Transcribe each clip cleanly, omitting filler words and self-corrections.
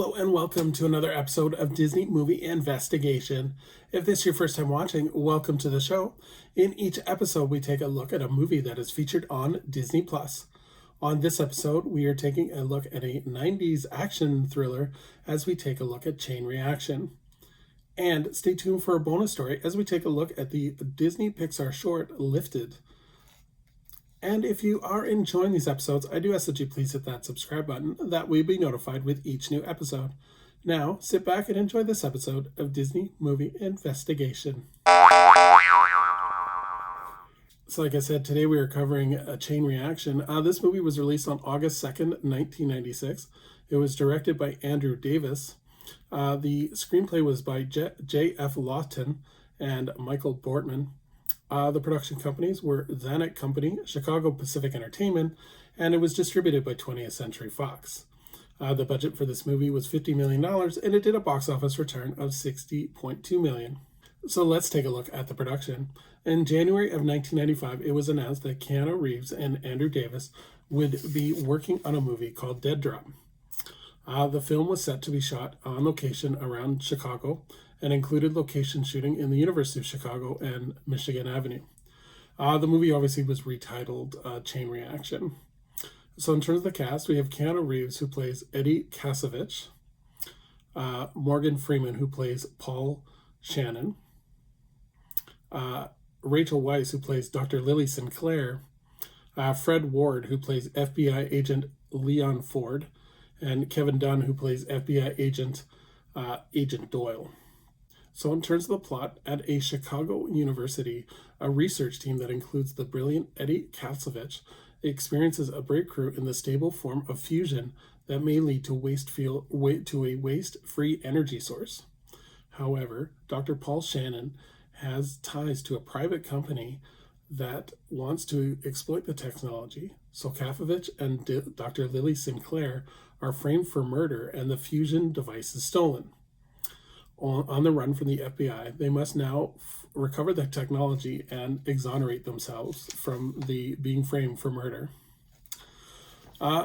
Hello and welcome to another episode of Disney Movie Investigation. If this is your first time watching, welcome to the show. In each episode, we take a look at a movie that is featured on Disney+. On this episode, we are taking a look at a 90s action thriller as we take a look at Chain Reaction. And stay tuned for a bonus story as we take a look at the Disney Pixar short, Lifted. And if you are enjoying these episodes, I do ask that you please hit that subscribe button. That way you'll be notified with each new episode. Now, sit back and enjoy this episode of Disney Movie Investigation. So like I said, today we are covering a Chain Reaction. This movie was released on August 2nd, 1996. It was directed by Andrew Davis. The screenplay was by J.F. Lawton and Michael Bortman. The production companies were Zanuck Company, Chicago Pacific Entertainment, and it was distributed by 20th Century Fox. The budget for this movie was $50 million, and it did a box office return of $60.2 million. So let's take a look at the production. In January of 1995, it was announced that Keanu Reeves and Andrew Davis would be working on a movie called Dead Drop. The film was set to be shot on location around Chicago, and included location shooting in the University of Chicago and Michigan Avenue. The movie obviously was retitled Chain Reaction. So in terms of the cast, we have Keanu Reeves, who plays Eddie Kasovich, Morgan Freeman, who plays Paul Shannon, Rachel Weisz, who plays Dr. Lily Sinclair, Fred Ward, who plays FBI agent Leon Ford, and Kevin Dunn, who plays FBI agent Agent Doyle. So in terms of the plot, at a Chicago university, a research team that includes the brilliant Eddie Kasovich experiences a breakthrough in the stable form of fusion that may lead to a waste-free energy source. However, Dr. Paul Shannon has ties to a private company that wants to exploit the technology, so Kasovich and Dr. Lily Sinclair are framed for murder and the fusion device is stolen. On the run from the FBI, they must now recover the technology and exonerate themselves from being framed for murder.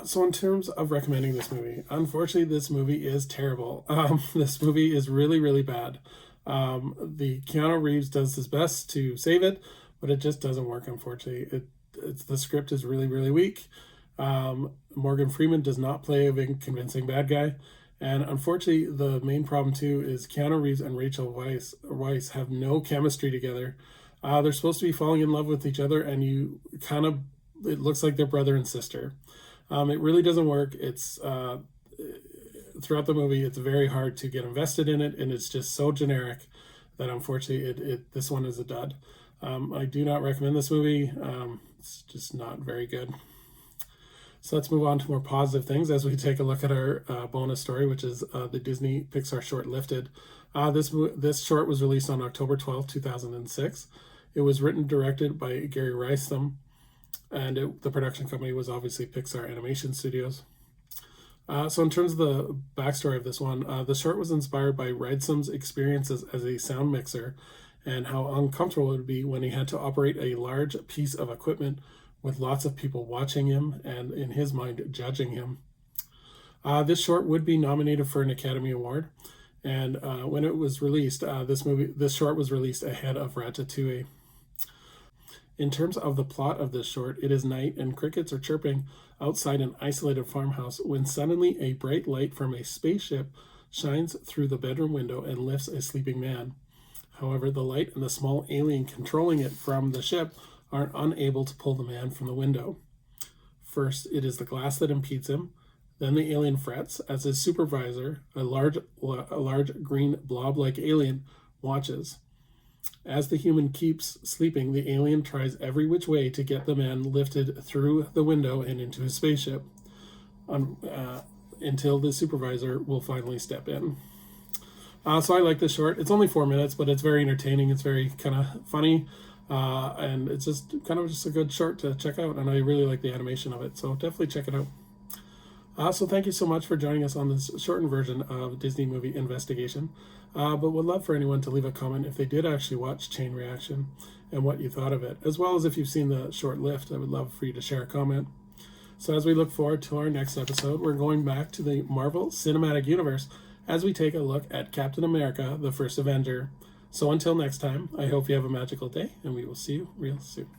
So in terms of recommending this movie, unfortunately, this movie is terrible. This movie is really, really bad. The Keanu Reeves does his best to save it, but it just doesn't work, unfortunately. The script is really, really weak. Morgan Freeman does not play a convincing bad guy. And unfortunately, the main problem too is Keanu Reeves and Rachel Weisz have no chemistry together. They're supposed to be falling in love with each other, and it looks like they're brother and sister. It really doesn't work. It's throughout the movie, it's very hard to get invested in it, and it's just so generic that unfortunately, this one is a dud. I do not recommend this movie. It's just not very good. So let's move on to more positive things as we take a look at our bonus story, which is the Disney Pixar short Lifted. This short was released on October 12, 2006. It was written and directed by Gary Rysam, and the production company was obviously Pixar Animation Studios. So in terms of the backstory of this one, the short was inspired by Rysam's experiences as a sound mixer and how uncomfortable it would be when he had to operate a large piece of equipment with lots of people watching him and, in his mind, judging him. This short would be nominated for an Academy Award, and when it was released, this short was released ahead of Ratatouille. In terms of the plot of this short, it is night and crickets are chirping outside an isolated farmhouse when suddenly a bright light from a spaceship shines through the bedroom window and lifts a sleeping man. However, the light and the small alien controlling it from the ship are unable to pull the man from the window. First, it is the glass that impedes him. Then the alien frets as his supervisor, a large green blob-like alien, watches. As the human keeps sleeping, the alien tries every which way to get the man lifted through the window and into his spaceship, until the supervisor will finally step in. So I like this short. It's only 4 minutes, but it's very entertaining. It's very kind of funny. And it's just a good short to check out, and I really like the animation of it, so definitely check it out. So thank you so much for joining us on this shortened version of Disney Movie Investigation, but would love for anyone to leave a comment if they did actually watch Chain Reaction and what you thought of it, as well as if you've seen the short Lift. I would love for you to share a comment. So as we look forward to our next episode, we're going back to the Marvel Cinematic Universe as we take a look at Captain America, the First Avenger. So until next time, I hope you have a magical day, and we will see you real soon.